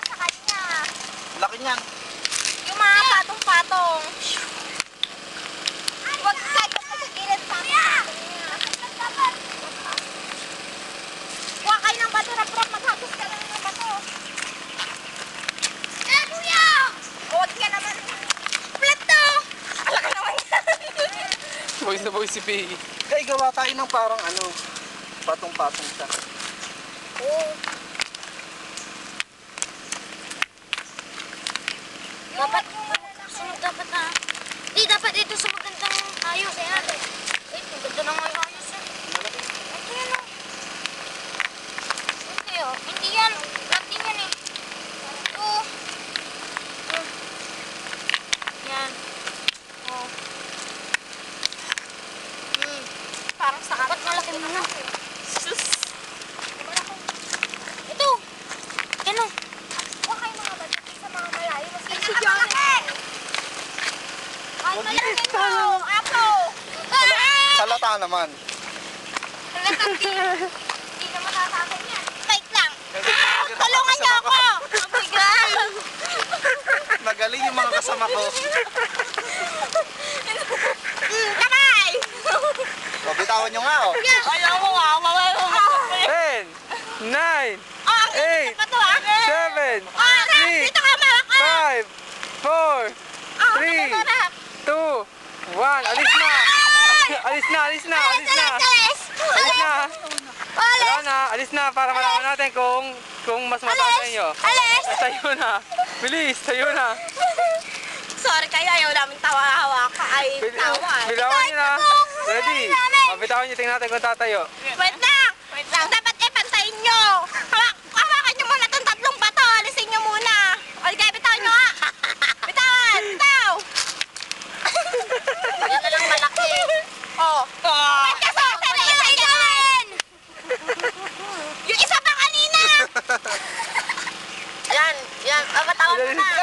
sa kanya. Laki niyan. Yung mga patong-patong. Huwag kayo pa sa gilid sa akin. Huwag kayo ng bato, Rap-Rap. Maghagos ka lang ng bato. Kuya! Huwag ka naman. Plato! Alaka naman yan. Boys na boys si P. Kaya gawa tayo ng parang ano, patong-patong siya. Oo. Dapat sunod dapat na. Hindi dapat ito sa magandang ayos eh natin. Eh, maganda na nga yung ayos eh. Ito yan o. Hindi o. Hindi yan. Latin yan eh. Ito. Yan. O. Parang sa akin. Ba't malaki mo na? Sus. Ito. Yan o. Huwag kayo mga bato sa mga malayo. Mas Huwag malaki mo. Ako. Salata naman. Hindi naman natasan yan. Wait lang. Tulungan niyo ako. Oh my God. Magaling yung mga kasama ko. Kamay. O, bitawan nyo nga oh. Ayaw mo nga. Mawala mo. 10, 9, Oh, 8, ito ah. 7, Oh, dito ka mawak. 5, 4, 3, 2, 1. Alis na! Alis na, alis na, alis na! Alis na! Wala na, alis na para malaman natin kung mas mataas sa inyo. Alis. Tayo na! Bilis, tayo na! Sorry kayo. Ayaw namin tawa-hawa ka. Ay, tawa. Bilawan nyo na! Ready? Bitawan nyo, tingnan natin kung tatayo. Wait lang. Wait lang. Dapat ipantayin nyo. Hawakan nyo muna itong tatlong bato. Alisin nyo muna. O, kaya bitawan nyo ha. Bitawan. Bitaw. Yan na lang malaki. Oh. Wait kasi. Sana isa yan. Yung isa pa kanina. Ayan. Yan. Batawan mo na.